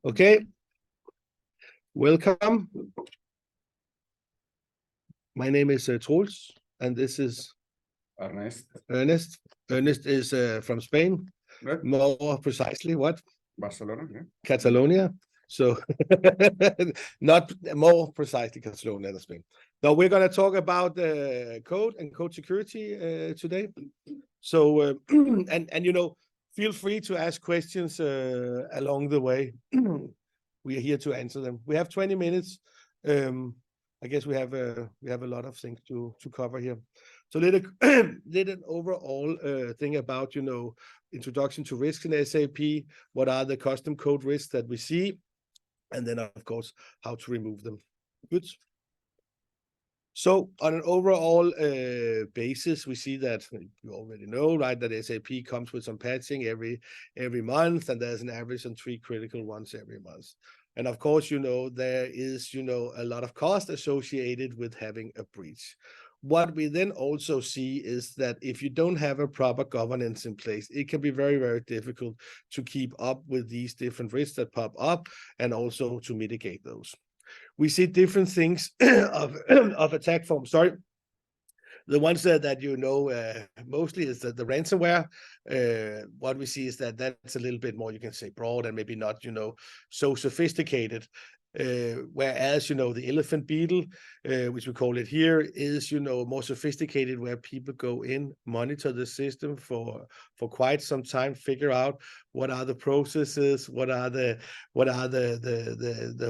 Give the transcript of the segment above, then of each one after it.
Okay, welcome. My name is Troels, and this is Ernest. Ernest. Ernest is from Spain, Right. more precisely what? Barcelona. Yeah. Catalonia. So not more precisely Catalonia than Spain. Now we're going to talk about code and code security today. So and you know, feel free to ask questions along the way. We are here to answer them. We have 20 minutes. I guess we have a lot of things to cover here. So let an overall thing about, you know, introduction to risks in SAP. What are the custom code risks that we see? And then, of course, how to remove them. Good. So on an overall basis, we see that you already know, right, that SAP comes with some patching every month, and there's an average on 3 critical ones every month. And of course, you know, there is, you know, a lot of cost associated with having a breach. What we then also see is that if you don't have a proper governance in place, it can be very, very difficult to keep up with these different risks that pop up and also to mitigate those. We see different things of attack forms. Sorry. The ones that you know mostly is the ransomware. What we see is that that's a little bit more, you can say, broad and maybe not, you know, so sophisticated. Whereas, you know, the elephant beetle, which we call it here, is, you know, more sophisticated, where people go in, monitor the system for quite some time, figure out what are the processes, what are the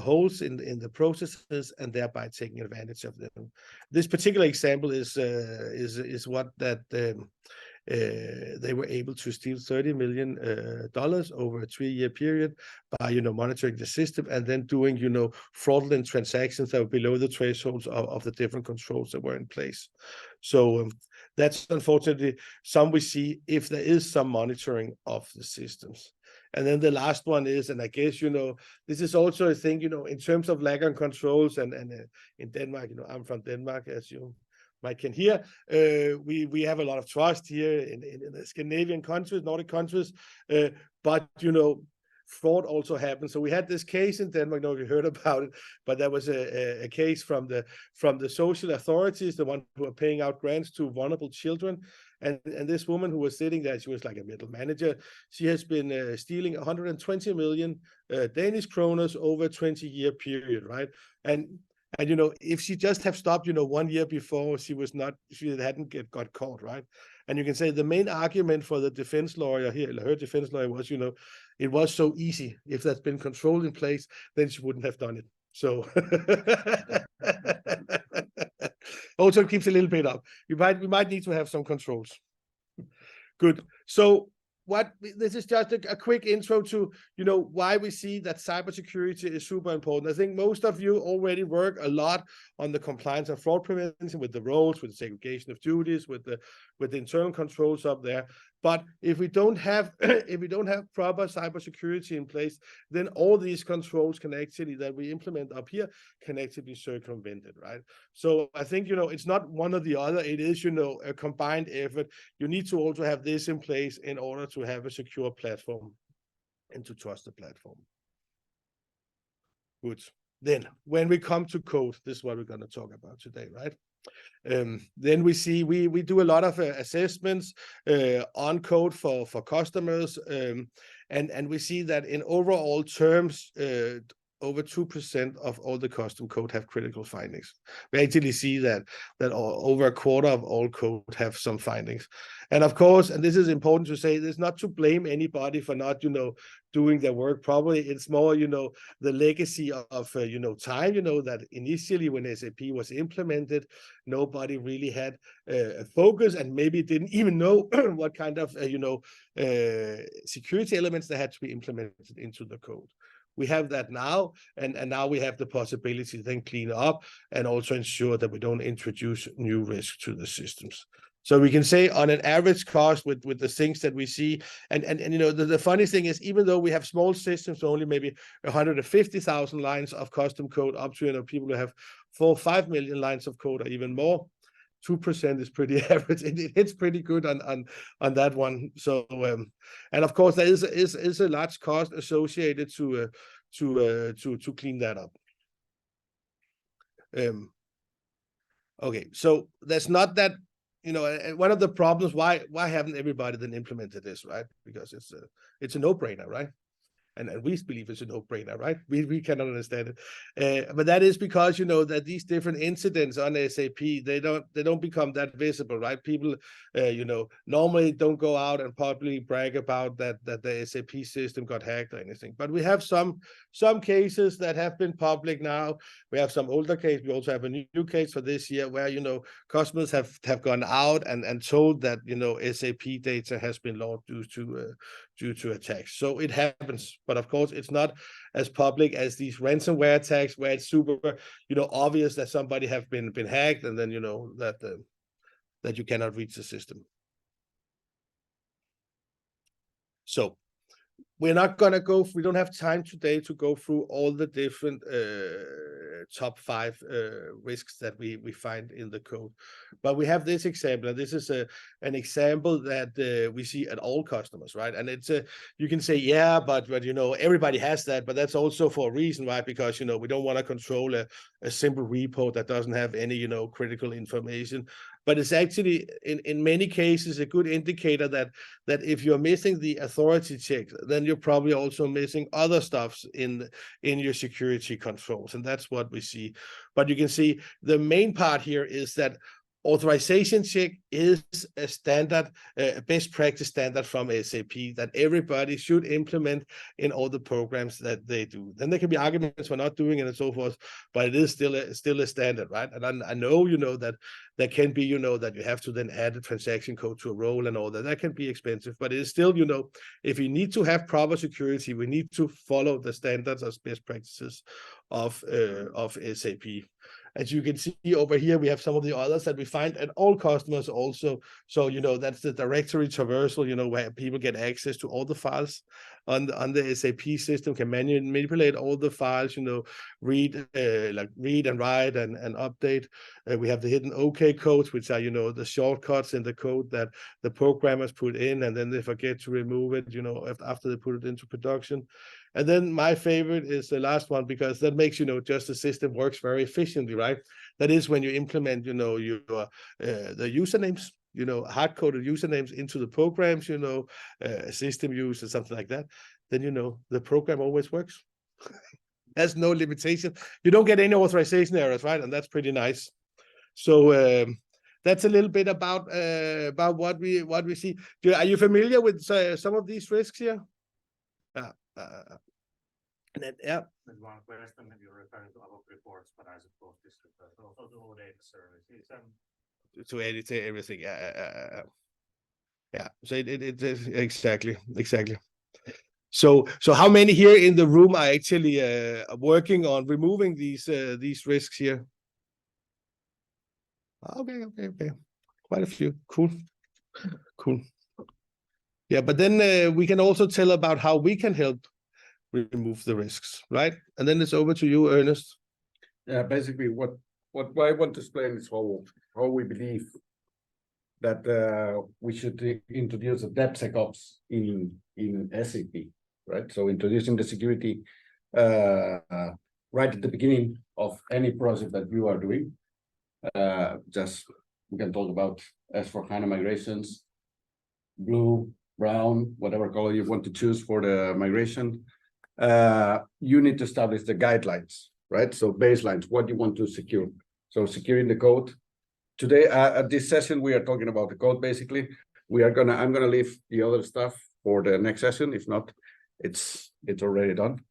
holes in the processes, and thereby taking advantage of them. This particular example is what that they were able to steal $30 million over a 3-year period by, you know, monitoring the system and then doing, you know, fraudulent transactions that were below the thresholds of the different controls that were in place. So that's unfortunately some we see if there is some monitoring of the systems. And then the last one is, and I guess, you know, this is also a thing, you know, in terms of lag on controls, and in Denmark, you know, I'm from Denmark, as you might can hear, we have a lot of trust here in the Scandinavian countries, Nordic countries, but, you know, fraud also happens. So we had this case in Denmark, I don't know if you heard about it, but there was a case from the social authorities, the one who are paying out grants to vulnerable children. And this woman who was sitting there, she was like a middle manager. She has been stealing 120 million Danish kroners over a 20-year period, right? And you know, if she just have stopped, you know, 1 year before, she hadn't got caught, right? And you can say the main argument for the defense lawyer here, her defense lawyer, was, you know, it was so easy. If there's been control in place, then she wouldn't have done it. So also keeps a little bit up. We might need to have some controls. Good. So this is just a quick intro to, you know, why we see that cybersecurity is super important. I think most of you already work a lot on the compliance and fraud prevention with the roles, with the segregation of duties, with the internal controls up there. But if we don't have proper cybersecurity in place, then all these controls can actually that we implement up here can actually be circumvented, right? So I think, you know, it's not one or the other. It is, you know, a combined effort. You need to also have this in place in order to have a secure platform and to trust the platform. Good. Then when we come to code, this is what we're going to talk about today, right? Then we see we do a lot of assessments on code for customers, and we see that in overall terms, over 2% of all the custom code have critical findings. We actually see that over a quarter of all code have some findings. And of course, and this is important to say, there's not to blame anybody for not, you know, doing their work properly. It's more, you know, the legacy of you know, time, you know, that initially when SAP was implemented, nobody really had a focus and maybe didn't even know what kind of, you know, security elements that had to be implemented into the code. We have that now, and now we have the possibility to then clean up and also ensure that we don't introduce new risks to the systems. So we can say on an average cost with the things that we see, and you know, the funny thing is, even though we have small systems, only maybe 150,000 lines of custom code, up to, you know, people who have 4 or 5 million lines of code or even more, 2% is pretty average. It hits pretty good on that one. So and of course there is a large cost associated to clean that up. Okay, so there's not that, you know, one of the problems, why haven't everybody then implemented this, right? Because it's a no-brainer, right? And we believe it's a no-brainer, right? We cannot understand it, but that is because, you know, that these different incidents on SAP, they don't become that visible, right? People, you know, normally don't go out and publicly brag about that the SAP system got hacked or anything. But we have some cases that have been public now. We have some older case. We also have a new case for this year where, you know, customers have gone out and told that, you know, SAP data has been lost due to attacks. So it happens, but of course it's not as public as these ransomware attacks where it's super, you know, obvious that somebody have been hacked, and then, you know, that you cannot reach the system. So we're not gonna we don't have time today to go through all the different top 5 risks that we find in the code, but we have this example, and this is an example that we see at all customers, right? And it's you can say, yeah, but you know, everybody has that, but that's also for a reason, right? Because, you know, we don't want to control a simple repo that doesn't have any, you know, critical information. But it's actually in many cases a good indicator that if you're missing the authority check, then you're probably also missing other stuffs in your security controls, and that's what we see. But you can see the main part here is that authorization check is a standard, best practice standard from SAP that everybody should implement in all the programs that they do. Then there can be arguments for not doing it and so forth, but it is still a standard, right? And I know, you know, that there can be, you know, that you have to then add a transaction code to a role and all that. That can be expensive, but it is still, you know, if you need to have proper security, we need to follow the standards as best practices of SAP. As you can see over here, we have some of the others that we find at all customers also. So, you know, that's the directory traversal, you know, where people get access to all the files on the SAP system, can manipulate all the files, you know, read and write and update. We have the hidden OK codes, which are, you know, the shortcuts in the code that the programmers put in, and then they forget to remove it, you know, after they put it into production. And then my favorite is the last one, because that makes, you know, just the system works very efficiently, right? That is when you implement, you know, the usernames, you know, hard-coded usernames into the programs, you know, system use or something like that. Then, you know, the program always works. Has no limitation. You don't get any authorization errors, right? And that's pretty nice. So that's a little bit about what we see. Are you familiar with some of these risks here? Yeah. With one question, you're referring to our reports, but I suppose this refers also to all data services and to edit everything. Yeah. So it is exactly. So how many here in the room are actually working on removing these risks here? Okay. Quite a few. Cool. Yeah, but then we can also tell about how we can help remove the risks, right? And then it's over to you, Ernest. Yeah, basically what I want to explain is how we believe that we should introduce a DevSecOps in SAP, right? So introducing the security right at the beginning of any project that you are doing. Just we can talk about S/4HANA migrations, blue, brown, whatever color you want to choose for the migration. You need to establish the guidelines, right? So baselines, what you want to secure. So securing the code. Today, at this session, we are talking about the code, basically. I'm gonna leave the other stuff for the next session. If not, it's already done.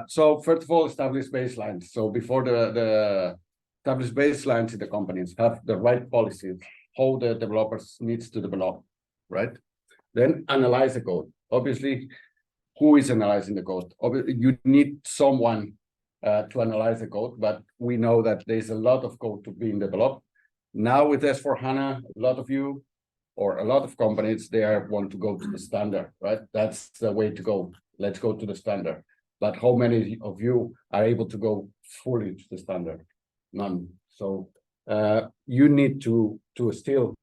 So first of all, establish baselines. So before the establish baselines in the companies, have the right policies, how the developers needs to develop, right? Then analyze the code. Obviously, who is analyzing the code? You need someone to analyze the code, but we know that there's a lot of code to be developed. Now with S/4HANA, a lot of you or a lot of companies, they want to go to the standard, right? That's the way to go. Let's go to the standard. But how many of you are able to go fully to the standard? None. So you need to still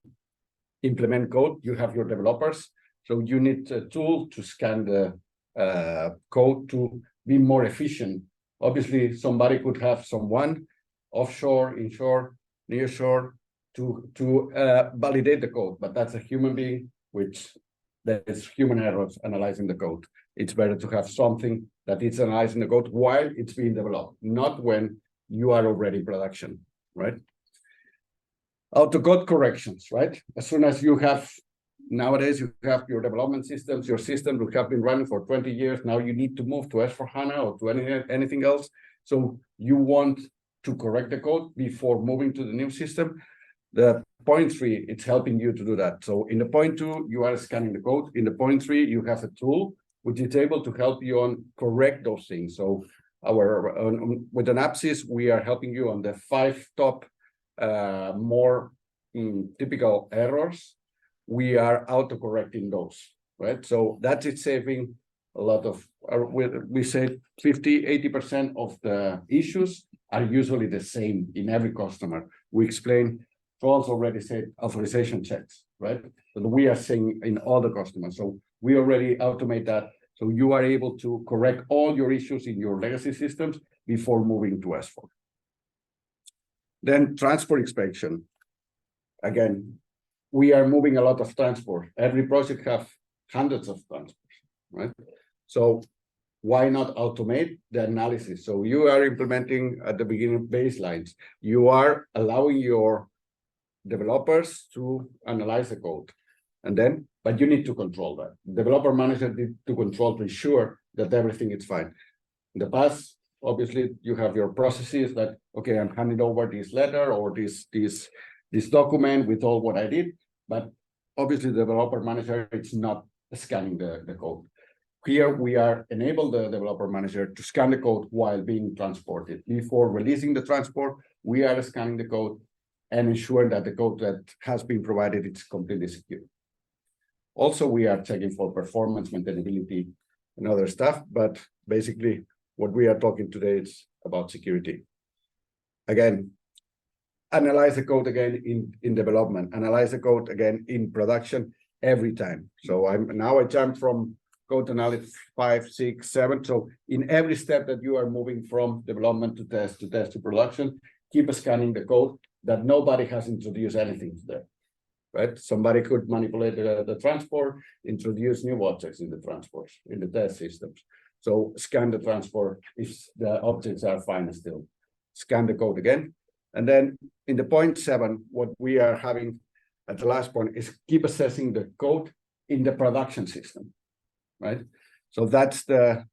implement code. You have your developers, so you need a tool to scan the code to be more efficient. Obviously, somebody could have someone offshore, inshore, nearshore to validate the code, but that's a human being, which there is human errors analyzing the code. It's better to have something that is analyzing the code while it's being developed, not when you are already in production, right? Auto-code corrections, right? As soon as you have, nowadays you have your development systems, your systems will have been running for 20 years. Now you need to move to S/4HANA or to anything else. So you want to correct the code before moving to the new system. The point 3, it's helping you to do that. So in the point 2, you are scanning the code. In the point 3, you have a tool which is able to help you on correct those things. So with Onapsis, we are helping you on the 5 top more typical errors. We are auto-correcting those, right? So that is saving a lot of, we say 50–80% of the issues are usually the same in every customer. We explain, Troels already said authorization checks, right? But we are saying in all the customers. So we already automate that. So you are able to correct all your issues in your legacy systems before moving to S/4. Then transport inspection. Again, we are moving a lot of transport. Every project have hundreds of transports, right? So why not automate the analysis? So you are implementing at the beginning baselines. You are allowing your developers to analyze the code. And then, but you need to control that. Developer manager need to control to ensure that everything is fine. In the past, obviously, you have your processes that, okay, I'm handing over this letter or this document with all what I did, but obviously the developer manager, it's not scanning the code. Here we are enable the developer manager to scan the code while being transported. Before releasing the transport, we are scanning the code and ensuring that the code that has been provided is completely secure. Also, we are checking for performance, maintainability, and other stuff, but basically what we are talking today is about security. Again, analyze the code again in development, analyze the code again in production every time. So I jump from code analysis 5, 6, 7. So in every step that you are moving from development to test to production, keep scanning the code that nobody has introduced anything there, right? Somebody could manipulate the transport, introduce new objects in the transports, in the test systems. So scan the transport if the objects are fine still. Scan the code again. And then in the point 7, what we are having at the last point is keep assessing the code in the production system, right? So that's the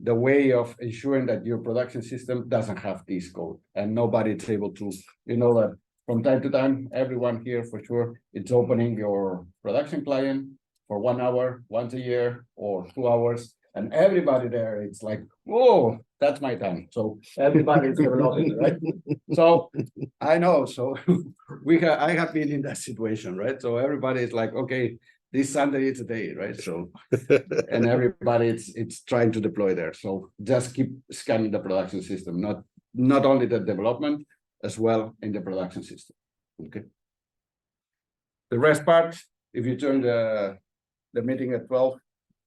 way of ensuring that your production system doesn't have this code and nobody is able to, that from time to time, everyone here for sure, it's opening your production client for 1 hour, once a year or 2 hours. And everybody there, it's like, whoa, that's my time. So everybody is developing, right? So I know, so I have been in that situation, right? So everybody is like, okay, this Sunday it's a day, right? So, and everybody it's trying to deploy there. So just keep scanning the production system, not only the development, as well in the production system, okay? The rest part, if you join the meeting at 12,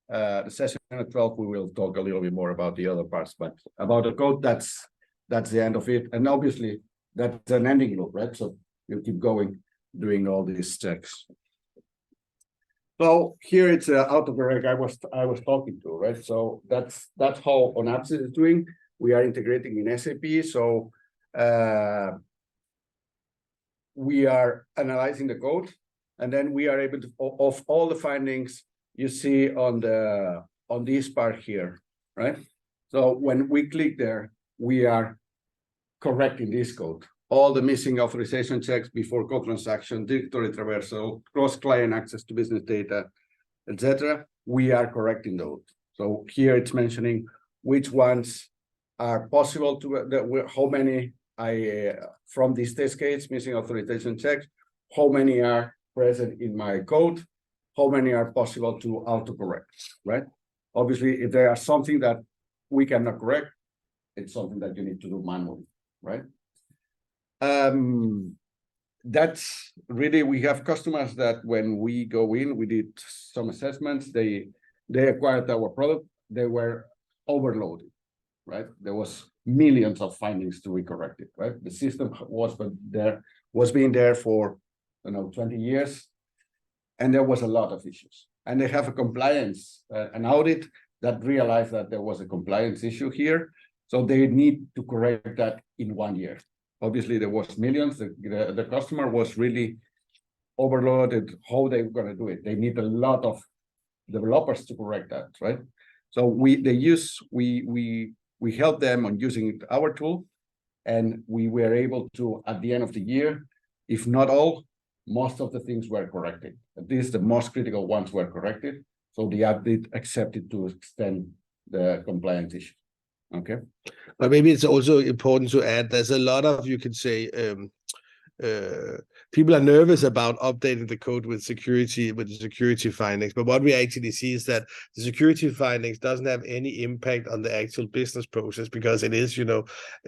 the session at 12, we will talk a little bit more about the other parts, but about the code, that's the end of it. And obviously that's an ending loop, right? So you keep going, doing all these checks. So here it's autocorrect I was talking to, right? So that's how Onapsis is doing. We are integrating in SAP. So we are analyzing the code, and then we are able to, of all the findings you see on this part here, right? So when we click there, we are correcting this code. All the missing authorization checks before code transaction, directory traversal, cross-client access to business data, etc. We are correcting those. So here it's mentioning which ones are possible to, how many from these test case, missing authorization checks, how many are present in my code, how many are possible to autocorrect, right? Obviously, if there are something that we cannot correct, it's something that you need to do manually, right? that's really, we have customers that when we go in, we did some assessments, they acquired our product, they were overloaded, right? There was millions of findings to be corrected, right? The system was being there for 20 years, and there was a lot of issues. And they have a compliance, an audit that realized that there was a compliance issue here. So they need to correct that in 1 year. Obviously, there was millions. The customer was really overloaded. How they were going to do it? They need a lot of developers to correct that, right? So we help them on using our tool, and we were able to, at the end of the year, if not all, most of the things were corrected. At least the most critical ones were corrected. So the update accepted to extend the compliance issue. Okay. But maybe it's also important to add, there's a lot of, you can say, people are nervous about updating the code with the security findings. But what we actually see is that the security findings doesn't have any impact on the actual business process, because it is,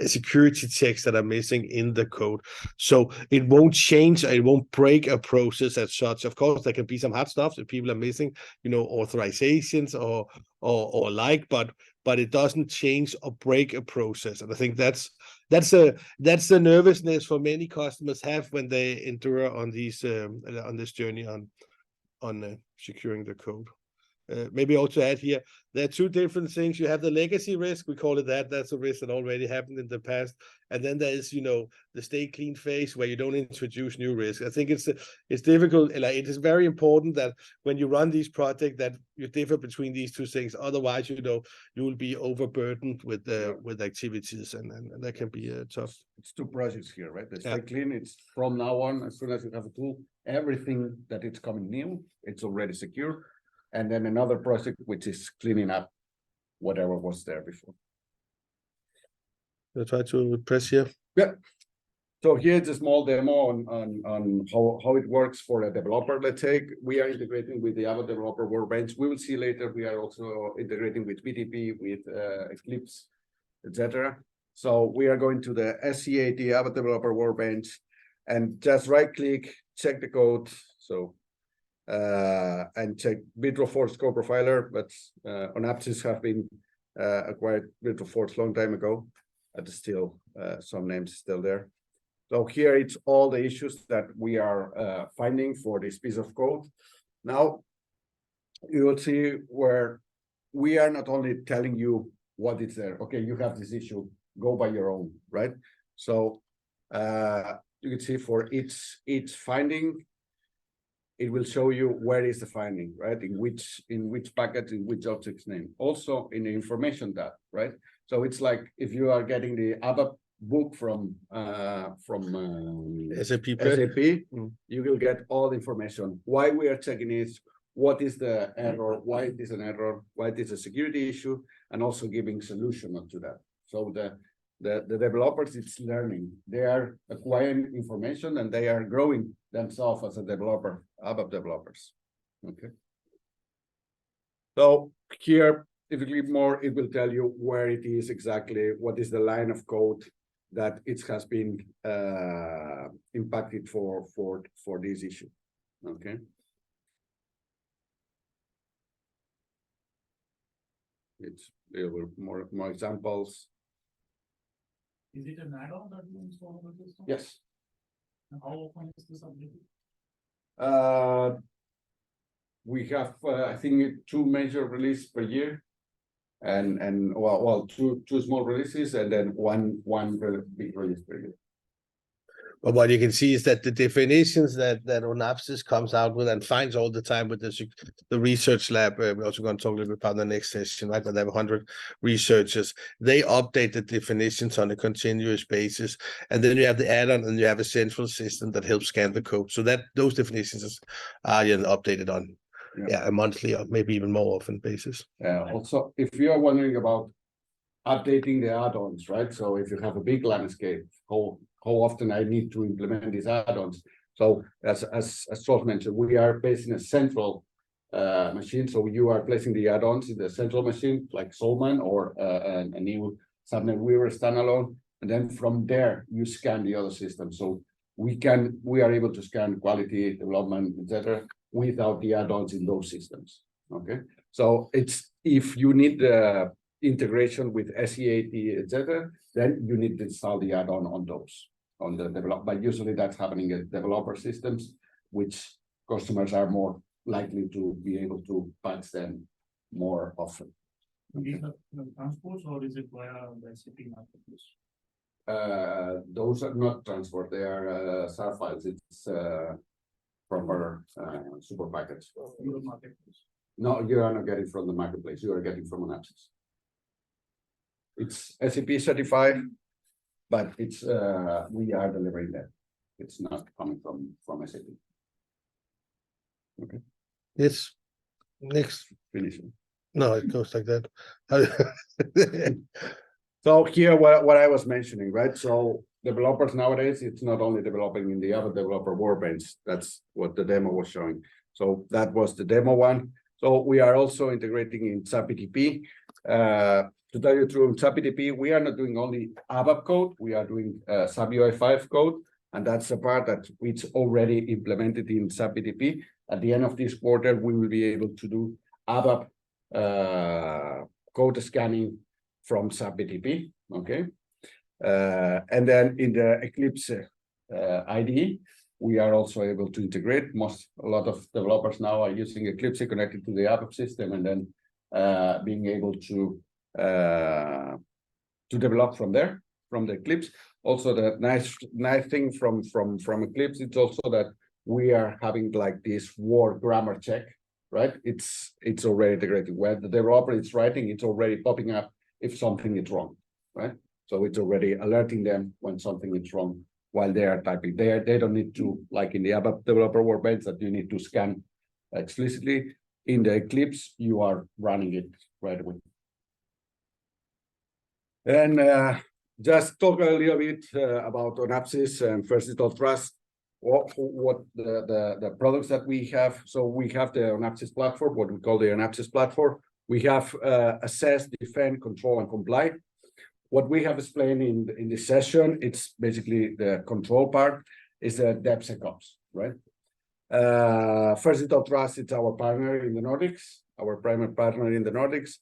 security checks that are missing in the code. So it won't change, it won't break a process as such. Of course, there can be some hard stuff if people are missing, authorizations or like, but it doesn't change or break a process. And I think that's the nervousness for many customers have when they endure on these on this journey on securing the code. Maybe also add here, there are two different things. You have the legacy risk, we call it that. That's a risk that already happened in the past. And then there is, the stay clean phase where you don't introduce new risks. I think it's difficult. Like, it is very important that when you run these projects that you differ between these two things. Otherwise, you will be overburdened with activities, and that can be tough. It's two projects here, right? The stay clean, it's from now on, as soon as you have a tool, everything that it's coming new, it's already secure. And then another project, which is cleaning up whatever was there before. I'll try to press here. Yeah. So here's a small demo on how it works for a developer. Let's say we are integrating with the ABAP developer workbench. We will see later, we are also integrating with BTP, with Eclipse, etc. So we are going to the SCAT ABAP developer workbench and just right click, check the code. So and check Vitroforce code profiler, but Onapsis have been acquired Vitroforce long time ago, but still some names still there. So here it's all the issues that we are finding for this piece of code. Now you will see where we are not only telling you what is there. Okay, you have this issue, go by your own, right? So you can see for each finding, it will show you where is the finding, right? In which packet, in which object's name. Also in the information tab, right? So it's like if you are getting the ABAP book from SAP, you will get all the information. Why we are checking it, what is the error, why it is an error, why it is a security issue, and also giving solution to that. So the developers, it's learning. They are acquiring information and they are growing themselves as a developer, ABAP developers. Okay. So here, if you click more, it will tell you where it is exactly, what is the line of code that it has been impacted for this issue. Okay. It's more examples. Is it an add-on that you install on the system? Yes. And how often is this updated? We have, I think, 2 major releases per year, and two small releases, and then one big release per year. But what you can see is that the definitions that Onapsis comes out with and finds all the time with the research lab, we're also going to talk a little bit about the next session, right? But they have 100 researchers. They update the definitions on a continuous basis. And then you have the add-on and you have a central system that helps scan the code. So that those definitions are updated on a monthly or maybe even more often basis. Also, if you are wondering about updating the add-ons, right? So if you have a big landscape, how often I need to implement these add-ons. So as Troels mentioned, we are based in a central machine. So you are placing the add-ons in the central machine, like Solman or a new subnet Weaver standalone. And then from there, you scan the other system. So we are able to scan quality, development, etc., without the add-ons in those systems. Okay, so it's if you need the integration with SAP, etc., then you need to install the add-on on those on the develop. But usually that's happening at developer systems, which customers are more likely to be able to patch them more often. These are transports, or is it via the SAP marketplace? Those are not transport, they are SAR files. It's proper super package. Your marketplace. No, you are not getting from the marketplace, you are getting from Onapsis. It's SAP certified, but it's we are delivering that. It's not coming from SAP. Okay, Yes. Next. finishing. No, it goes like that. So here, what I was mentioning, right? So developers nowadays, it's not only developing in the other developer workbench. That's what the demo was showing. So that was the demo one. So we are also integrating in SAP BTP. To tell you the truth, in SAP BTP, we are not doing only ABAP code. We are doing SAP UI5 code, and that's the part that it's already implemented in SAP BTP. At the end of this quarter, we will be able to do ABAP code scanning from SAP BTP, okay? And then in the Eclipse IDE, we are also able to integrate. A lot of developers now are using Eclipse connected to the ABAP system, and then being able to develop from there, from the Eclipse. Also, the nice thing from Eclipse, it's also that we are having like this word grammar check, right? It's already integrated. Where the developer is writing, it's already popping up if something is wrong, right? So it's already alerting them when something is wrong while they are typing. They don't need to, like in the ABAP developer workbench, that you need to scan explicitly. In the Eclipse, you are running it right away. And just talk a little bit about Onapsis and SAPSAs. What the products that we have. So we have the Onapsis platform, what we call the Onapsis platform. We have assess, defend, control, and comply. What we have explained in this session, it's basically the control part, is the DevSecOps, right? SAPSAs, it's our partner in the Nordics, our primary partner in the Nordics,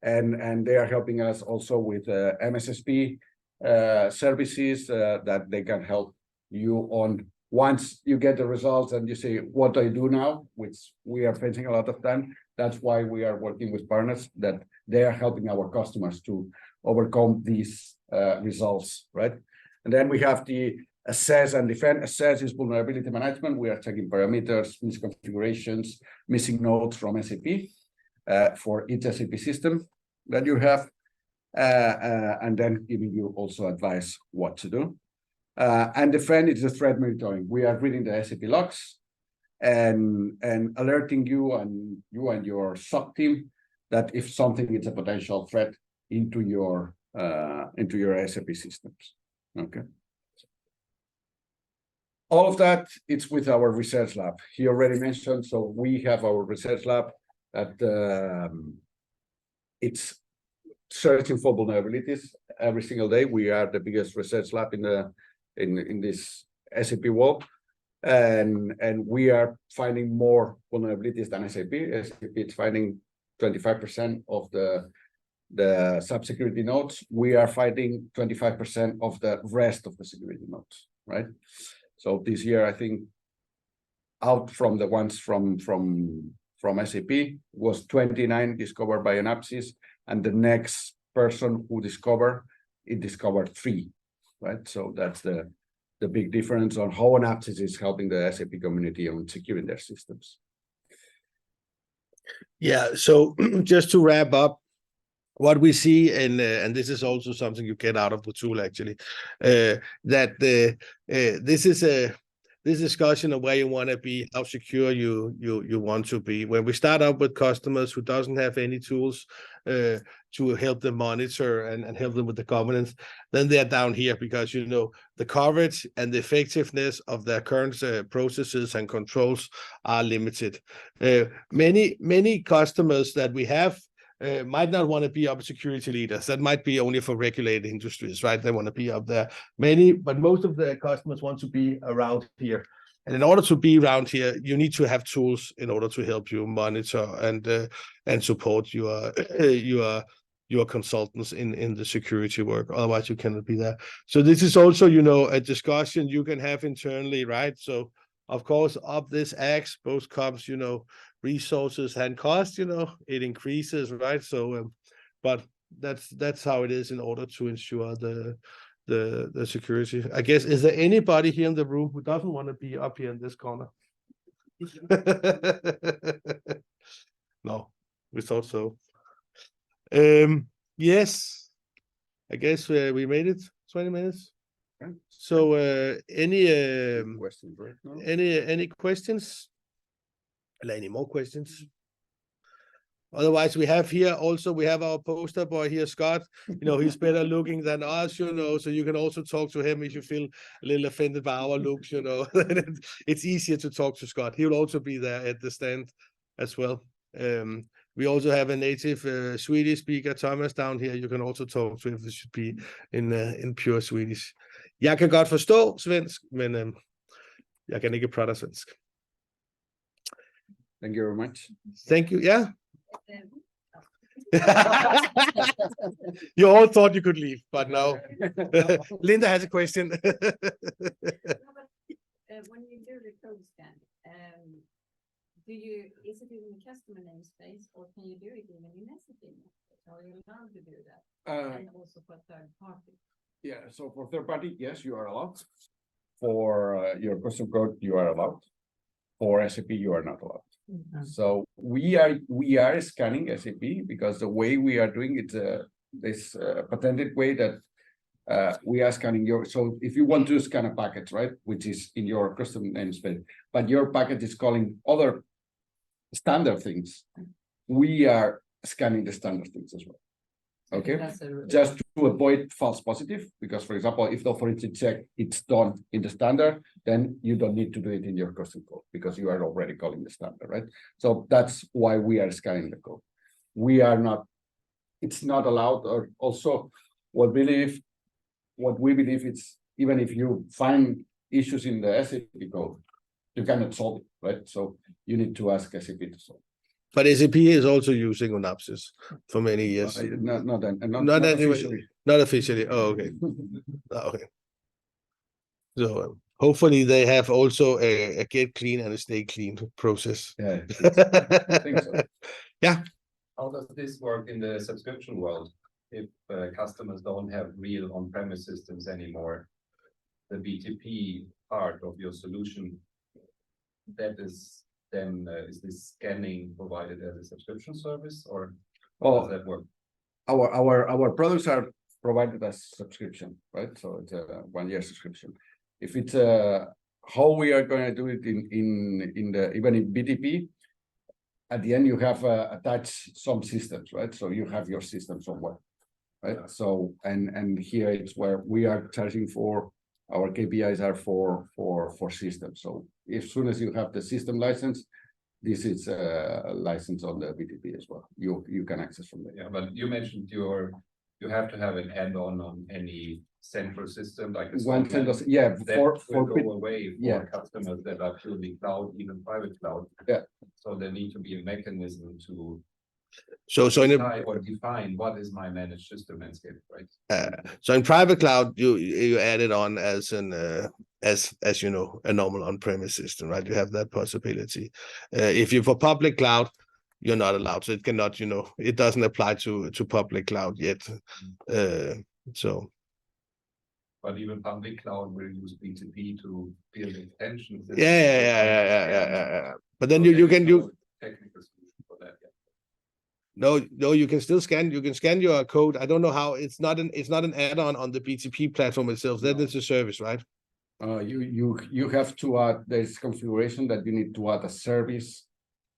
and they are helping us also with MSSP services that they can help you on. Once you get the results and you say, what do I do now? Which we are facing a lot of time. That's why we are working with partners that they are helping our customers to overcome these results, right? And then we have the assess and defend. Assess is vulnerability management. We are checking parameters, misconfigurations, missing nodes from SAP for each SAP system that you have, and then giving you also advice what to do. And defend is the threat monitoring. We are reading the SAP logs and alerting you and your SOC team that if something is a potential threat into your SAP systems. Okay. All of that, it's with our research lab. He already mentioned, so we have our research lab that it's searching for vulnerabilities every single day. We are the biggest research lab in this SAP world, and we are finding more vulnerabilities than SAP. SAP is finding 25% of the sub-security nodes. We are finding 25% of the rest of the security nodes, right? So this year, I think, out from the ones from SAP was 29 discovered by Onapsis, and the next person who discovered 3, right? So that's the big difference on how Onapsis is helping the SAP community on securing their systems. Yeah, so just to wrap up, what we see, and this is also something you get out of the tool actually, that this is this discussion of where you want to be, how secure you want to be. When we start up with customers who doesn't have any tools to help them monitor and help them with the governance, then they're down here because, you know, the coverage and the effectiveness of their current processes and controls are limited. Many customers that we have might not want to be up security leaders. That might be only for regulated industries, right? They want to be up there. But most of the customers want to be around here. And in order to be around here, you need to have tools in order to help you monitor and support your consultants in the security work. Otherwise, you cannot be there. So this is also, a discussion you can have internally, right? So of course, up this X, both comes, resources and cost, it increases, right? So, but that's how it is in order to ensure the security. I guess, is there anybody here in the room who doesn't want to be up here in this corner? No, we thought so. Yes, I guess we made it 20 minutes. So any Questions right now? any questions? Any more questions? Otherwise, we have our poster boy here, Scott. He's better looking than us, so you can also talk to him if you feel a little offended by our looks, It's easier to talk to Scott. He will also be there at the stand as well. We also have a native Swedish speaker, Thomas, down here. You can also talk to if it should be in pure Swedish. Jeg kan godt forstå svensk, men jeg kan ikke prate svensk. Thank you very much. Thank you. Yeah. You all thought you could leave, but no. Linda has a question. When you do the code scan, is it in the customer namespace, or can you do it even in SAP? Are you allowed to do that? And also for third party? Yeah, so for third party, yes, you are allowed. For your custom code, you are allowed. For SAP, you are not allowed. Mm-hmm. So we are scanning SAP because the way we are doing it, this patented way that we are scanning so if you want to scan a package, right, which is in your custom namespace, but your package is calling other standard things, we are scanning the standard things as well. Okay, just to avoid false positive, because for example, if the forensic check it's done in the standard, then you don't need to do it in your custom code because you are already calling the standard, right? So that's why we are scanning the code. It's not allowed, or also what we believe it's, even if you find issues in the SAP code, you cannot solve it, right? So you need to ask SAP to solve. But SAP is also using Onapsis for many years. Not anyway. officially. Not officially. Oh, okay. Okay. So hopefully they have also a get clean and a stay clean process. Yeah, I think so. Yeah. How does this work in the subscription world? If customers don't have real on-premise systems anymore, the BTP part of your solution, that is then is this scanning provided as a subscription service, or how does that work? Our products are provided as subscription, right? So it's a 1-year subscription. If it's how we are going to do it in the even in BTP, at the end you have attached some systems, right? So you have your system somewhere, right? So and here it's where we are charging for. Our KPIs are for systems. So as soon as you have the system license, this is a license on the BTP as well. You can access from there. Yeah, but you mentioned you have to have an add-on on any central system like this one. Yeah, that will go away for customers that are purely cloud, even private cloud. Yeah. So there need to be a mechanism to define what is my managed system landscape, right? So in private cloud, you add it on as an as you know, a normal on-premise system, right? You have that possibility. If you're for public cloud, you're not allowed. So it cannot, it doesn't apply to public cloud yet. So. But even public cloud will use BTP to build extensions. Yeah. But then you can do technical solution for that. Yeah. No, you can still scan. You can scan your code. I don't know how. It's not an add-on on the BTP platform itself. That is a service, right? You have to add. There's configuration that you need to add a service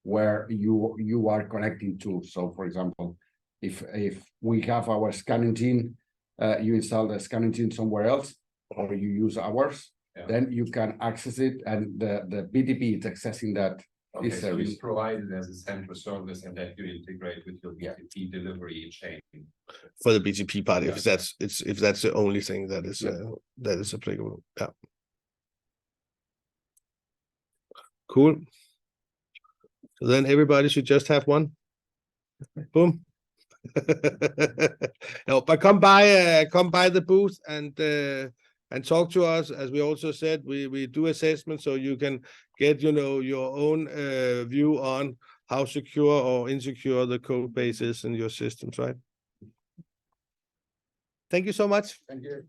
where you are connecting to. So, for example, if we have our scan engine, you install the scan engine somewhere else, or you use ours, then you can access it, and the BTP is accessing that Okay, this so you service. provide it as a central service and that you integrate with your BTP delivery chain. For the BTP part, if Yeah. that's the only thing that is Yeah. that is applicable. Yeah. Cool. So then everybody should just have one. Boom. No, but come by the booth and talk to us. As we also said, we do assessment so you can get, you know, your own view on how secure or insecure the code base is in your systems, right? Thank you so much. Thank you.